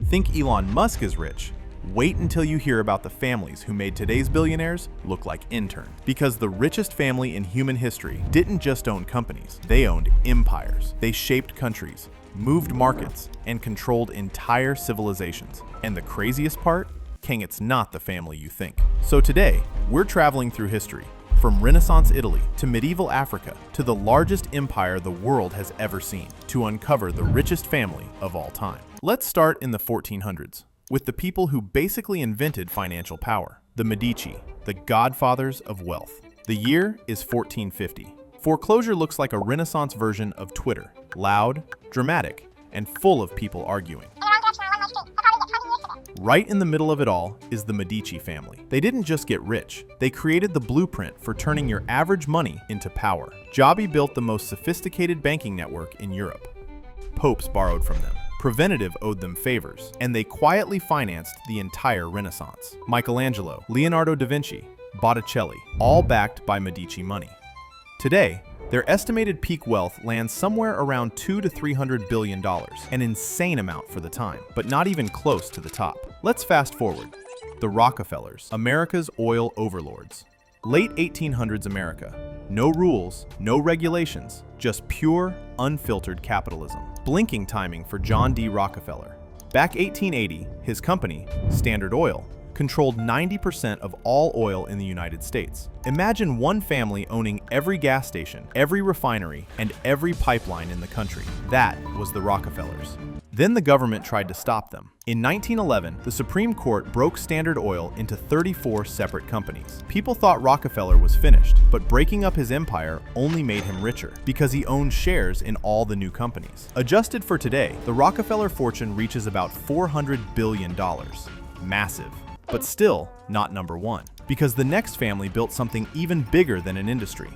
Think Elon Musk is rich? Wait until you hear about the families who made today's billionaires look like interns. Because the richest family in human history didn't just own companies, they owned empires. They shaped countries, moved markets, and controlled entire civilizations. And the craziest part? King, it's not the family you think. So today, we're traveling through history, from Renaissance Italy to medieval Africa to the largest empire the world has ever seen, to uncover the richest family of all time. Let's start in the 1400s. With the people who basically invented financial power, the Medici, the godfathers of wealth. The year is 1450. Foreclosure looks like a Renaissance version of Twitter, loud, dramatic, and full of people arguing. Right in the middle of it all is the Medici family. They didn't just get rich, they created the blueprint for turning your average money into power. Giobbi built the most sophisticated banking network in Europe. Popes borrowed from them. Preventative owed them favors, and they quietly financed the entire Renaissance. Michelangelo, Leonardo da Vinci, Botticelli, all backed by Medici money. Today, their estimated peak wealth lands somewhere around $200 to $300 billion, an insane amount for the time, but not even close to the top. Let's fast forward. The Rockefellers, America's oil overlords. Late 1800s America. No rules, no regulations, just pure, unfiltered capitalism. Blinking timing for John D. Rockefeller. Back 1880, his company, Standard Oil, controlled 90% of all oil in the United States. Imagine one family owning every gas station, every refinery, and every pipeline in the country. That was the Rockefellers. Then the government tried to stop them. In 1911, the Supreme Court broke Standard Oil into 34 separate companies. People thought Rockefeller was finished, but breaking up his empire only made him richer because he owned shares in all the new companies. Adjusted for today, the Rockefeller fortune reaches about $400 billion. Massive. But still not number one, because the next family built something even bigger than an industry.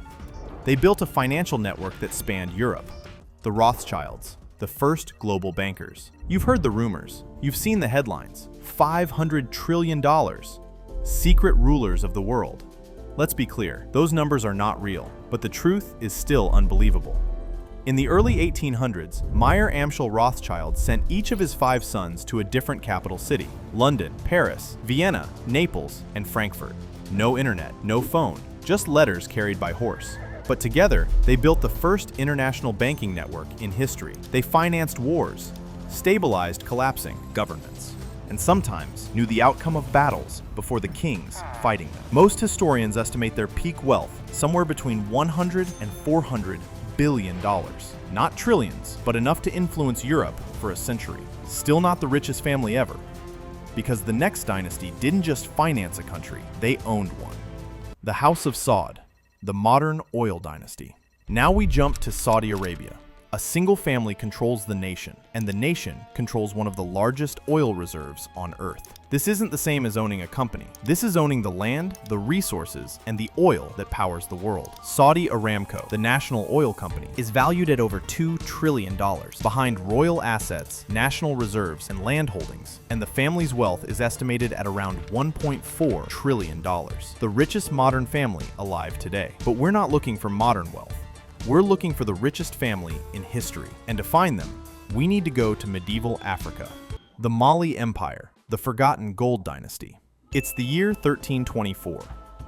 They built a financial network that spanned Europe. The Rothschilds, the first global bankers. You've heard the rumors. You've seen the headlines. $500 trillion. Secret rulers of the world. Let's be clear, those numbers are not real, but the truth is still unbelievable. In the early 1800s, Meyer Amschel Rothschild sent each of his 5 sons to a different capital city: London, Paris, Vienna, Naples, and Frankfurt. No internet, no phone, just letters carried by horse. But together, they built the first international banking network in history. They financed wars, stabilized collapsing governments, and sometimes knew the outcome of battles before the kings fighting them. Most historians estimate their peak wealth somewhere between $100 and $400 billion. Not trillions, but enough to influence Europe for a century. Still not the richest family ever, because the next dynasty didn't just finance a country, they owned one. The House of Saud, the modern oil dynasty. Now we jump to Saudi Arabia. A single family controls the nation, and the nation controls one of the largest oil reserves on Earth. This isn't the same as owning a company. This is owning the land, the resources, and the oil that powers the world. Saudi Aramco, the national oil company, is valued at over $2 trillion, behind royal assets, national reserves, and land holdings, and the family's wealth is estimated at around $1.4 trillion. The richest modern family alive today. But we're not looking for modern wealth. We're looking for the richest family in history, and to find them, we need to go to medieval Africa. The Mali Empire, the forgotten gold dynasty. It's the year 1324.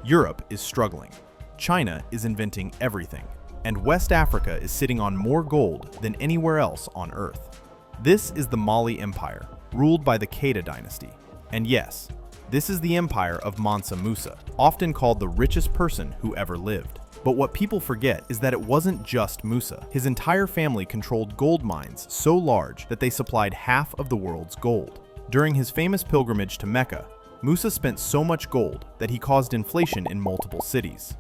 Europe is struggling. China is inventing everything, and West Africa is sitting on more gold than anywhere else on Earth. This is the Mali Empire, ruled by the Keita dynasty. And yes, this is the empire of Mansa Musa, often called the richest person who ever lived. But what people forget is that it wasn't just Musa. His entire family controlled gold mines so large that they supplied half of the world's gold. During his famous pilgrimage to Mecca, Musa spent so much gold that he caused inflation in multiple cities.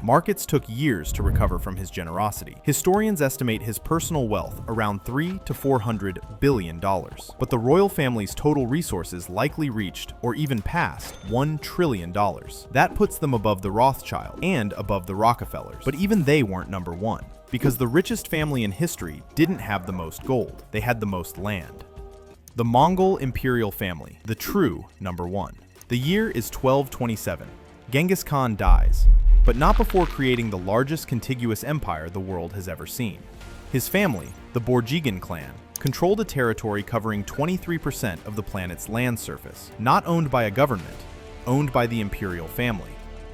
Markets took years to recover from his generosity. Historians estimate his personal wealth around $300 to $400 billion. But the royal family's total resources likely reached, or even passed, $1 trillion. That puts them above the Rothschild and above the Rockefellers. But even they weren't number one, because the richest family in history didn't have the most gold. They had the most land. The Mongol imperial family, the true number one. The year is 1227. Genghis Khan dies, but not before creating the largest contiguous empire the world has ever seen. His family, the Borjigin clan, controlled a territory covering 23% of the planet's land surface, not owned by a government, owned by the imperial family.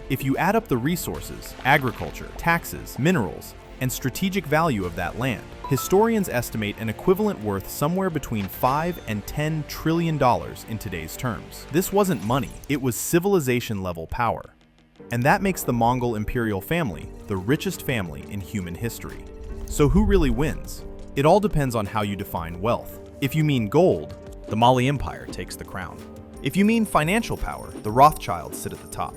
If you add up the resources, agriculture, taxes, minerals, and strategic value of that land, historians estimate an equivalent worth somewhere between $5 and $10 trillion in today's terms. This wasn't money, it was civilization-level power. And that makes the Mongol imperial family the richest family in human history. So who really wins? It all depends on how you define wealth. If you mean gold, the Mali Empire takes the crown. If you mean financial power, the Rothschilds sit at the top.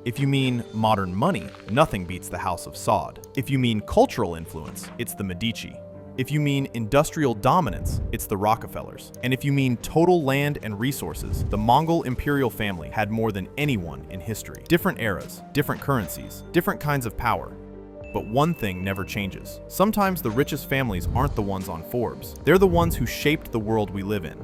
If you mean modern money, nothing beats the House of Saud. If you mean cultural influence, it's the Medici. If you mean industrial dominance, it's the Rockefellers. And if you mean total land and resources, the Mongol imperial family had more than anyone in history. Different eras, different currencies, different kinds of power. But one thing never changes. Sometimes the richest families aren't the ones on Forbes. They're the ones who shaped the world we live in.